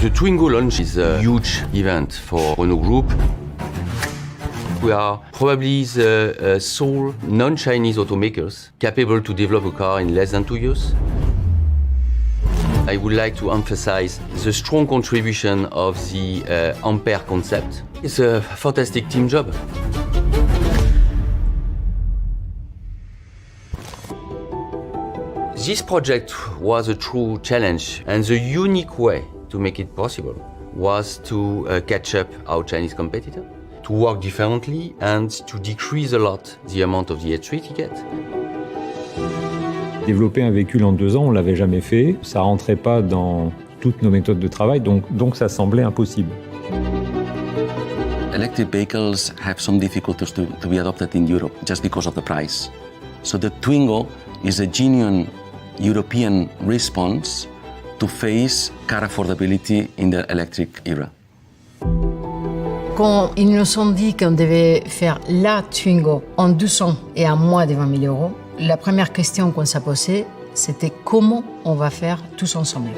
The Twingo launch is a huge event for Renault Group. We are probably the sole non-Chinese automakers capable to develop a car in less than 2 years. I would like to emphasize the strong contribution of the Ampere concept. It's a fantastic team job. This project was a true challenge, and the unique way to make it possible was to catch up our Chinese competitor, to work differently and to decrease a lot the amount of the H3 ticket. Développer un véhicule en 2 ans, on ne l'avait jamais fait. Ça ne rentrait pas dans toutes nos méthodes de travail, donc ça semblait impossible. Electric vehicles have some difficulties to be adopted in Europe just because of the price. So the Twingo is a genuine European response to face car affordability in the electric era. Quand ils nous ont dit qu'on devait faire la Twingo en 200 et en moins de 20 000 euros, la première question qu'on s'est posée, c'était comment on va faire tous ensemble.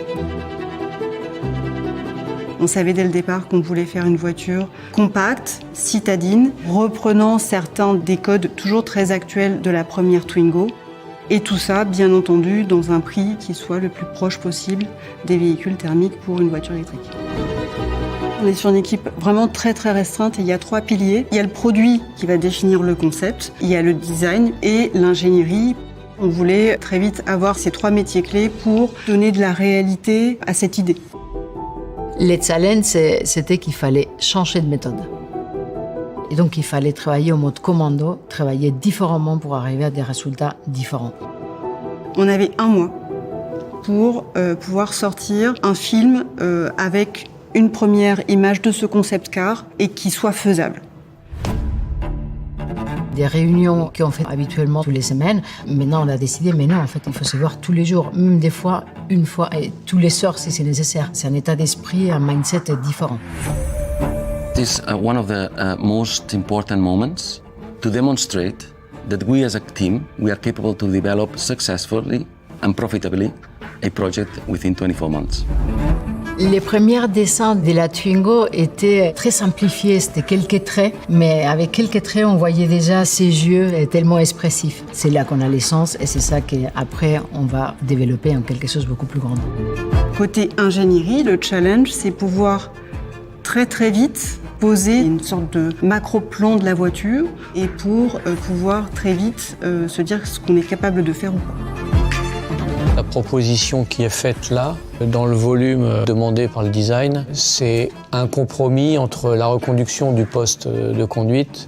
On savait dès le départ qu'on voulait faire une voiture compacte, citadine, reprenant certains des codes toujours très actuels de la première Twingo. Et tout ça, bien entendu, dans un prix qui soit le plus proche possible des véhicules thermiques pour une voiture électrique. On est sur une équipe vraiment très très restreinte et il y a 3 piliers. Il y a le produit qui va définir le concept, il y a le design et l'ingénierie. On voulait très vite avoir ces 3 métiers clés pour donner de la réalité à cette idée. Le challenge, c'était qu'il fallait changer de méthode. Et donc, il fallait travailler au mode commando, travailler différemment pour arriver à des résultats différents. On avait 1 mois pour pouvoir sortir un film avec une première image de ce concept car et qui soit faisable. Des réunions qu'on fait habituellement toutes les semaines. Maintenant, on a décidé, mais non, en fait, il faut se voir tous les jours, même des fois, une fois, et tous les soirs si c'est nécessaire. C'est un état d'esprit, un mindset différent. This is one of the most important moments to demonstrate that we as a team, we are capable to develop successfully and profitably a project within 24 months. Les premiers dessins de la Twingo étaient très simplifiés, c'était quelques traits, mais avec quelques traits, on voyait déjà ses yeux tellement expressifs. C'est là qu'on a l'essence et c'est ça qu'après, on va développer en quelque chose de beaucoup plus grand. Côté ingénierie, le challenge, c'est pouvoir très très vite poser une sorte de macro-plan de la voiture et pour pouvoir très vite se dire ce qu'on est capable de faire ou pas. La proposition qui est faite là, dans le volume demandé par le design, c'est un compromis entre la reconduction du poste de conduite,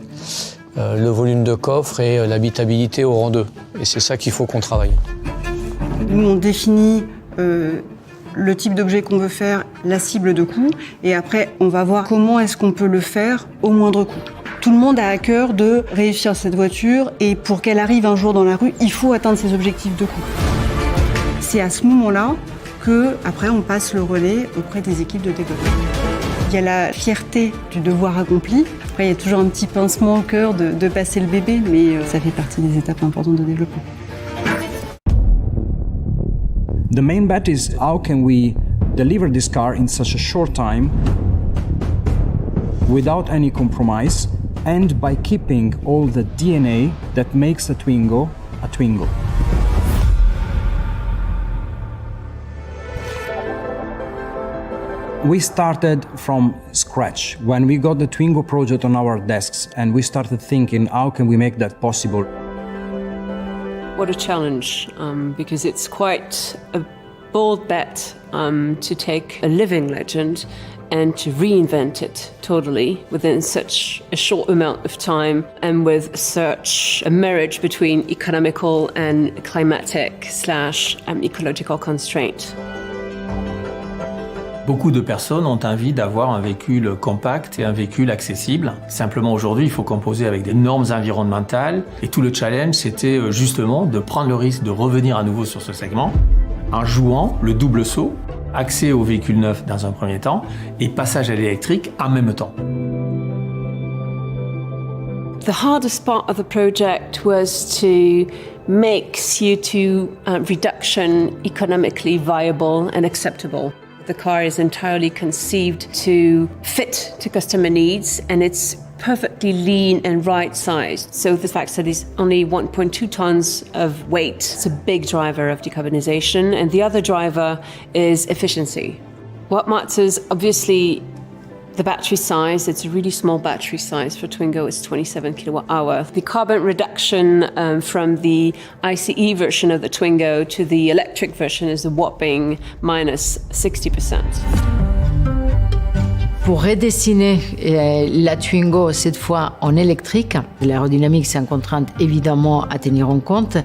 le volume de coffre et l'habitabilité au rang 2. Et c'est ça qu'il faut qu'on travaille. Nous, on définit le type d'objet qu'on veut faire, la cible de coût, et après, on va voir comment est-ce qu'on peut le faire au moindre coût. Tout le monde a à cœur de réussir cette voiture, et pour qu'elle arrive un jour dans la rue, il faut atteindre ses objectifs de coût. C'est à ce moment-là qu'après, on passe le relais auprès des équipes de développement. Il y a la fierté du devoir accompli. Après, il y a toujours un petit pincement au cœur de passer le bébé, mais ça fait partie des étapes importantes de développement. The main bet is how can we deliver this car in such a short time without any compromise and by keeping all the DNA that makes a Twingo a Twingo. We started from scratch. When we got the Twingo project on our desks and we started thinking how can we make that possible. What a challenge, because it's quite a bold bet to take a living legend and to reinvent it totally within such a short amount of time and with such a marriage between economical and climatic / ecological constraint. Beaucoup de personnes ont envie d'avoir un véhicule compact et un véhicule accessible. Simplement aujourd'hui, il faut composer avec des normes environnementales. Et tout le challenge, c'était justement de prendre le risque de revenir à nouveau sur ce segment en jouant le double saut, accès au véhicule neuf dans un premier temps et passage à l'électrique en même temps. The hardest part of the project was to make CO2 reduction economically viable and acceptable. The car is entirely conceived to fit to customer needs, and it's perfectly lean and right-sized. So the fact that it's only 1.2 tons of weight, it's a big driver of decarbonization. And the other driver is efficiency. What matters, obviously, the battery size. It's a really small battery size for Twingo. It's 27 kilowatt hour. The carbon reduction from the ICE version of the Twingo to the electric version is a whopping minus 60%. Pour redessiner la Twingo, cette fois en électrique, l'aérodynamique, c'est une contrainte évidemment à tenir en compte.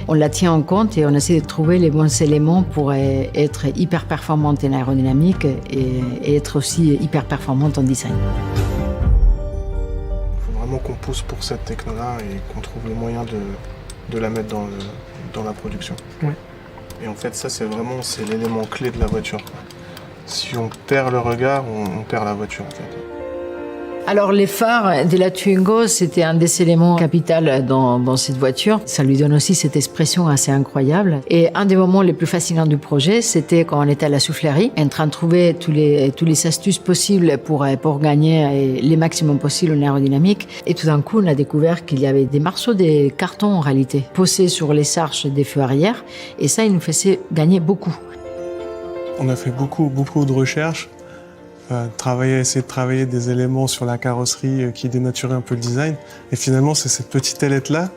On la tient en compte et on essaie de trouver les bons éléments pour être hyper performante en aérodynamique et être aussi hyper performante en design. Il faut vraiment qu'on pousse pour cette techno-là et qu'on trouve le moyen de la mettre dans la production. Oui. Et en fait, ça, c'est l'élément clé de la voiture. Si on perd le regard, on perd la voiture en fait. Alors les phares de la Twingo, c'était un des éléments capitaux dans cette voiture. Ça lui donne aussi cette expression assez incroyable. Et un des moments les plus fascinants du projet, c'était quand on était à la soufflerie, en train de trouver tous les astuces possibles pour gagner les maximums possibles en aérodynamique. Et tout d'un coup, on a découvert qu'il y avait des morceaux de carton en réalité, posés sur les arches des feux arrière. Et ça, il nous faisait gagner beaucoup. On a fait beaucoup de recherches, essayer de travailler des éléments sur la carrosserie qui dénaturaient un peu le design. Et finalement, c'est cette petite ailette-là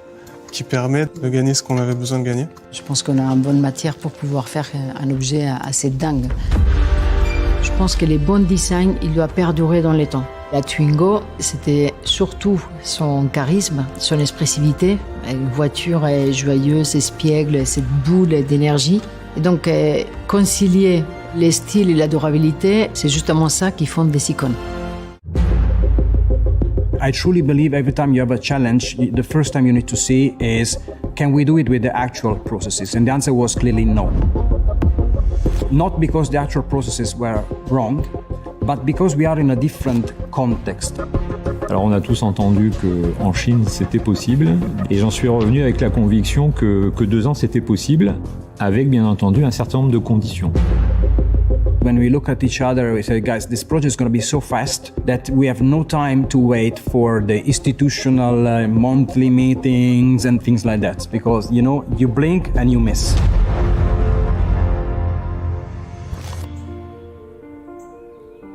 qui permet de gagner ce qu'on avait besoin de gagner. Je pense qu'on a une bonne matière pour pouvoir faire un objet assez dingue. Je pense que les bons designs, il doit perdurer dans le temps. La Twingo, c'était surtout son charisme, son expressivité. Une voiture joyeuse, espiègle, cette boule d'énergie. Et donc, concilier les styles et la durabilité, c'est justement ça qui fonde des icônes. I truly believe every time you have a challenge, the first time you need to see is, can we do it with the actual processes? And the answer was clearly no. Not because the actual processes were wrong, but because we are in a different context. Alors on a tous entendu qu'en Chine c'était possible et j'en suis revenu avec la conviction que 2 ans c'était possible avec bien entendu un certain nombre de conditions. When we look at each other, we say, guys, this project is going to be so fast that we have no time to wait for the institutional monthly meetings and things like that because, you know, you blink and you miss.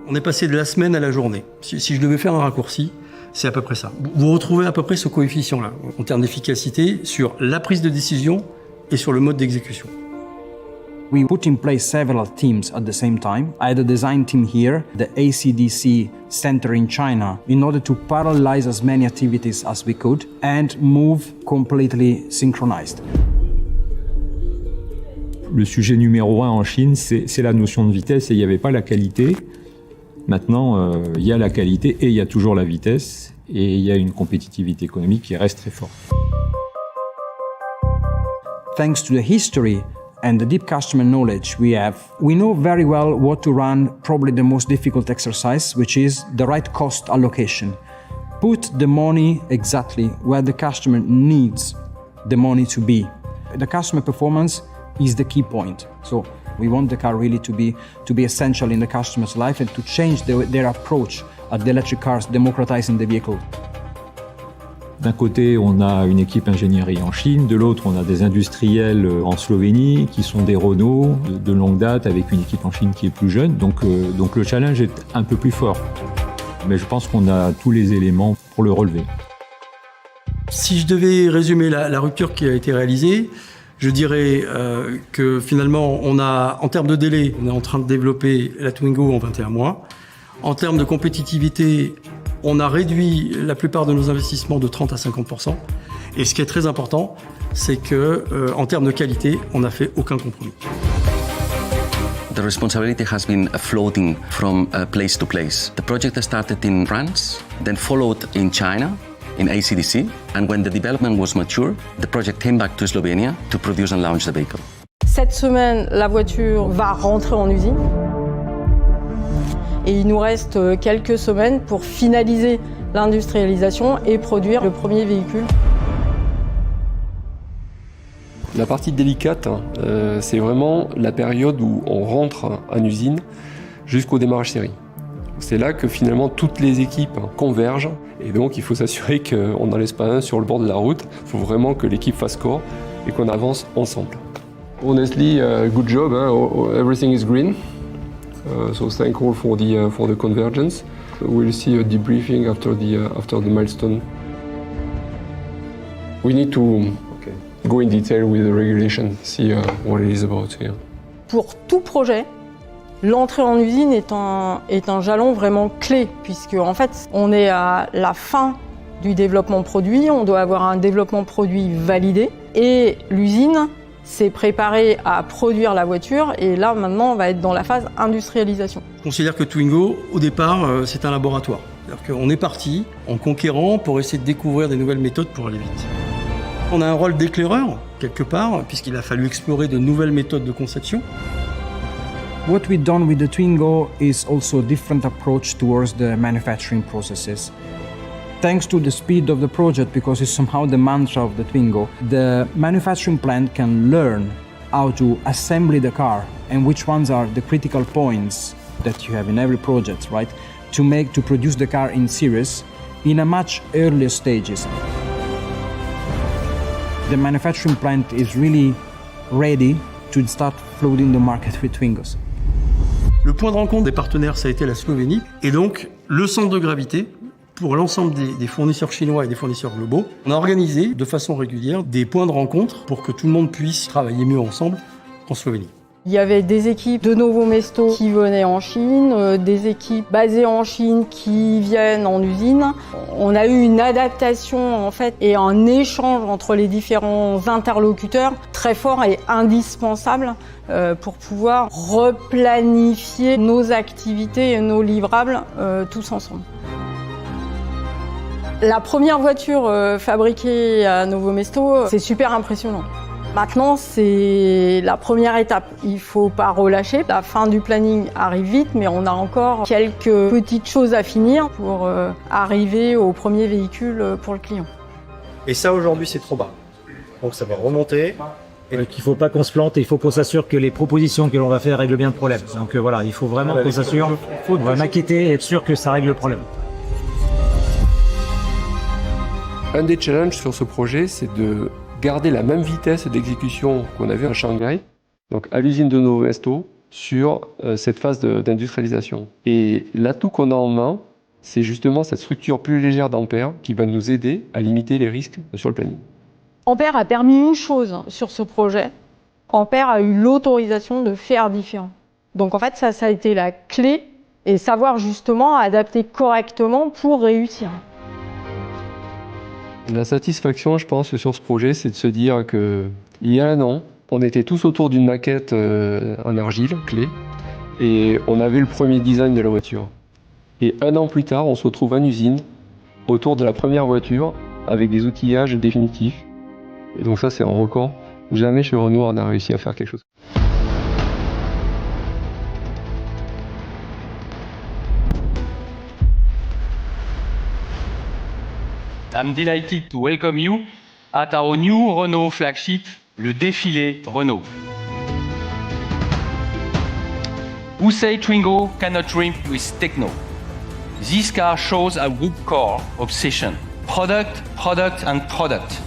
On est passé de la semaine à la journée. Si je devais faire un raccourci, c'est à peu près ça. Vous retrouvez à peu près ce coefficient-là, en termes d'efficacité, sur la prise de décision et sur le mode d'exécution. We put in place several teams at the same time. I had a design team here, the ACDC center in China, in order to parallelize as many activities as we could and move completely synchronized. Le sujet numéro 1 en Chine, c'est la notion de vitesse et il n'y avait pas la qualité. Maintenant, il y a la qualité et il y a toujours la vitesse et il y a une compétitivité économique qui reste très forte. Thanks to the history and the deep customer knowledge we have, we know very well what to run probably the most difficult exercise, which is the right cost allocation. Put the money exactly where the customer needs the money to be. The customer performance is the key point. So we want the car really to be essential in the customer's life and to change their approach at the electric cars, democratizing the vehicle. D'un côté, on a une équipe ingénierie en Chine, de l'autre, on a des industriels en Slovénie qui sont des Renault de longue date avec une équipe en Chine qui est plus jeune. Donc le challenge est un peu plus fort. Mais je pense qu'on a tous les éléments pour le relever. Si je devais résumer la rupture qui a été réalisée, je dirais que finalement, en termes de délai, on est en train de développer la Twingo en 21 mois. En termes de compétitivité, on a réduit la plupart de nos investissements de 30 à 50%. Et ce qui est très important, c'est que, en termes de qualité, on n'a fait aucun compromis. The responsibility has been floating from place to place. The project started in France, then followed in China, in ACDC, and when the development was mature, the project came back to Slovenia to produce and launch the vehicle. Cette semaine, la voiture va rentrer en usine. Et il nous reste quelques semaines pour finaliser l'industrialisation et produire le premier véhicule. La partie délicate, c'est vraiment la période où on rentre en usine jusqu'au démarrage série. C'est là que finalement toutes les équipes convergent et donc il faut s'assurer qu'on n'en laisse pas un sur le bord de la route. Il faut vraiment que l'équipe fasse corps et qu'on avance ensemble. Honestly, good job. Everything is green. So thankful for the convergence. We'll see a debriefing after the milestone. We need to go in detail with the regulation, see what it is about here. Pour tout projet, l'entrée en usine est un jalon vraiment clé, puisque en fait, on est à la fin du développement produit, on doit avoir un développement produit validé, et l'usine s'est préparée à produire la voiture, et là maintenant on va être dans la phase industrialisation. Je considère que Twingo, au départ, c'est un laboratoire. C'est-à-dire qu'on est parti en conquérant pour essayer de découvrir des nouvelles méthodes pour aller vite. On a un rôle d'éclaireur, quelque part, puisqu'il a fallu explorer de nouvelles méthodes de conception. What we've done with the Twingo is also a different approach towards the manufacturing processes. Thanks to the speed of the project, because it's somehow the mantra of the Twingo, the manufacturing plant can learn how to assemble the car and which ones are the critical points that you have in every project, right? To produce the car in series in a much earlier stages. The manufacturing plant is really ready to start flooding the market with Twingos. Le point de rencontre des partenaires, ça a été la Slovénie, et donc le centre de gravité pour l'ensemble des fournisseurs chinois et des fournisseurs globaux. On a organisé de façon régulière des points de rencontre pour que tout le monde puisse travailler mieux ensemble en Slovénie. Il y avait des équipes de Novo Mesto qui venaient en Chine, des équipes basées en Chine qui viennent en usine. On a eu une adaptation en fait et un échange entre les différents interlocuteurs très fort et indispensable pour pouvoir replanifier nos activités et nos livrables tous ensemble. La première voiture fabriquée à Novo Mesto, c'est super impressionnant. Maintenant, c'est la première étape. Il ne faut pas relâcher. La fin du planning arrive vite, mais on a encore quelques petites choses à finir pour arriver au premier véhicule pour le client. Et ça, aujourd'hui, c'est trop bas. Donc ça va remonter. Et donc il ne faut pas qu'on se plante et il faut qu'on s'assure que les propositions que l'on va faire règlent bien le problème. Donc voilà, il faut vraiment qu'on s'assure, on va maqueter et être sûr que ça règle le problème. Un des challenges sur ce projet, c'est de garder la même vitesse d'exécution qu'on avait à Shanghai, donc à l'usine de Novo Mesto, sur cette phase d'industrialisation. Et l'atout qu'on a en main, c'est justement cette structure plus légère d'Ampère qui va nous aider à limiter les risques sur le planning. Ampère a permis une chose sur ce projet. Ampère a eu l'autorisation de faire différent. Donc en fait, ça a été la clé et savoir justement adapter correctement pour réussir. La satisfaction, je pense, sur ce projet, c'est de se dire que il y a un an, on était tous autour d'une maquette en argile, clé, et on avait le premier design de la voiture. Et un an plus tard, on se retrouve en usine, autour de la première voiture, avec des outillages définitifs. Et donc ça, c'est un record. Jamais chez Renault, on a réussi à faire quelque chose. I'm delighted to welcome you at our new Renault flagship, le défilé Renault. Who say Twingo cannot dream with techno? This car shows our group core obsession. Product, product and product.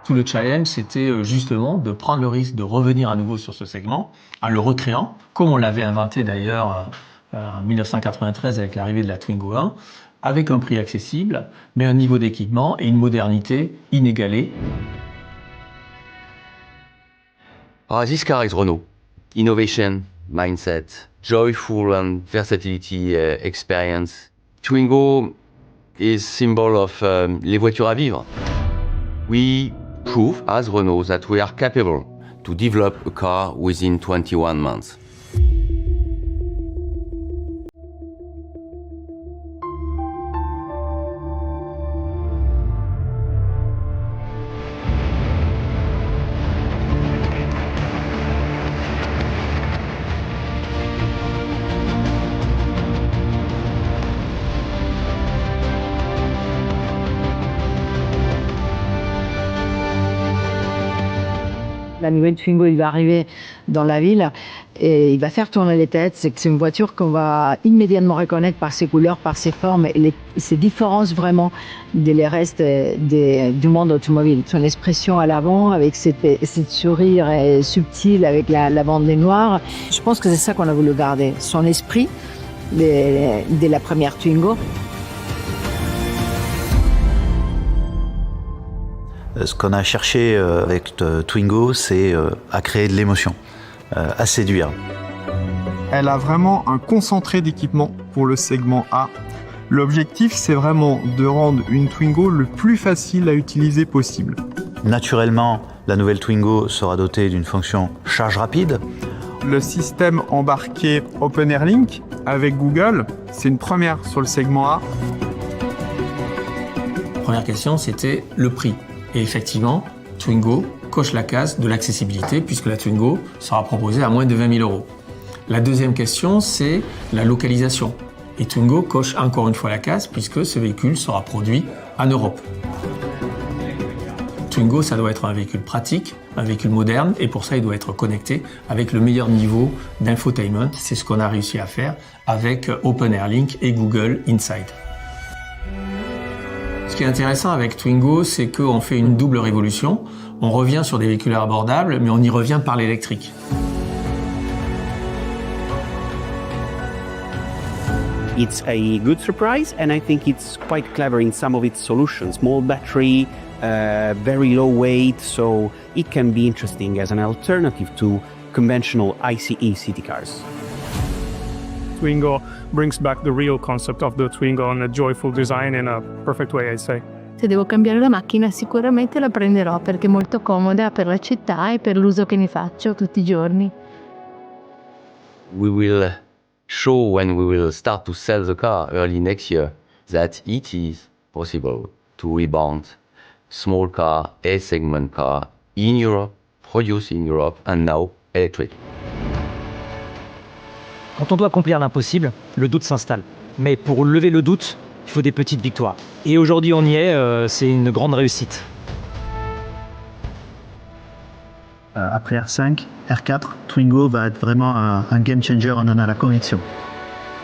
Tout le challenge, c'était justement de prendre le risque de revenir à nouveau sur ce segment en le recréant, comme on l'avait inventé d'ailleurs en 1993 avec l'arrivée de la Twingo 1, avec un prix accessible, mais un niveau d'équipement et une modernité inégalée. This car is Renault. Innovation, mindset, joyful and versatility experience. Twingo is symbol of les voitures à vivre. We prove as Renault that we are capable to develop a car within 21 months. la nouvelle Twingo il va arriver dans la ville et il va faire tourner les têtes. C'est une voiture qu'on va immédiatement reconnaître par ses couleurs, par ses formes et ses différences vraiment des restes du monde automobile. Son expression à l'avant avec cette sourire subtile avec la bande noire. Je pense que c'est ça qu'on a voulu garder. Son esprit de la première Twingo. Ce qu'on a cherché avec Twingo, c'est à créer de l'émotion, à séduire. Elle a vraiment un concentré d'équipement pour le segment A. L'objectif, c'est vraiment de rendre une Twingo le plus facile à utiliser possible. Naturellement, la nouvelle Twingo sera dotée d'une fonction charge rapide. Le système embarqué OpenAir Link avec Google, c'est une première sur le segment A. Première question, c'était le prix. Et effectivement, Twingo coche la case de l'accessibilité puisque la Twingo sera proposée à moins de 20 000 €. La deuxième question, c'est la localisation. Et Twingo coche encore une fois la case puisque ce véhicule sera produit en Europe. Twingo, ça doit être un véhicule pratique, un véhicule moderne, et pour ça, il doit être connecté avec le meilleur niveau d'infotainment. C'est ce qu'on a réussi à faire avec OpenAir Link et Google Inside. Ce qui est intéressant avec Twingo, c'est qu'on fait une double révolution. On revient sur des véhicules abordables, mais on y revient par l'électrique. It's a good surprise, and I think it's quite clever in some of its solutions. Small battery, very low weight, so it can be interesting as an alternative to conventional ICE city cars. Twingo brings back the real concept of the Twingo and a joyful design in a perfect way, I'd say. Se devo cambiare la macchina sicuramente la prenderò perché è molto comoda per la città e per l'uso che ne faccio tutti i giorni. We will show when we will start to sell the car early next year that it is possible to rebound small car, A-segment car in Europe, produced in Europe and now electric. Quand on doit accomplir l'impossible, le doute s'installe. Mais pour lever le doute, il faut des petites victoires. Et aujourd'hui on y est, c'est une grande réussite. Après R5, R4, Twingo va être vraiment un game changer, on en a la conviction.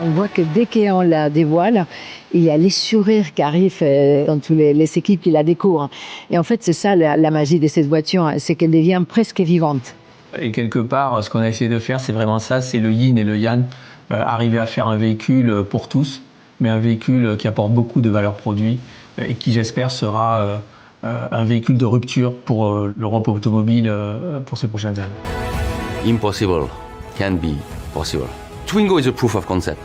On voit que dès qu'on la dévoile, il y a les sourires qui arrivent dans toutes les équipes qui la découvrent. Et en fait, c'est ça la magie de cette voiture, c'est qu'elle devient presque vivante. Et quelque part, ce qu'on a essayé de faire, c'est vraiment ça, c'est le yin et le yang. Arriver à faire un véhicule pour tous, mais un véhicule qui apporte beaucoup de valeur produit et qui, j'espère, sera un véhicule de rupture pour l'Europe automobile pour ces prochaines années. Impossible can be possible. Twingo is a proof of concept.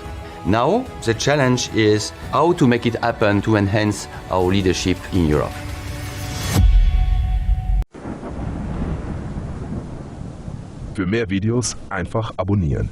Now, the challenge is how to make it happen to enhance our leadership in Europe. Für mehr Videos einfach abonnieren.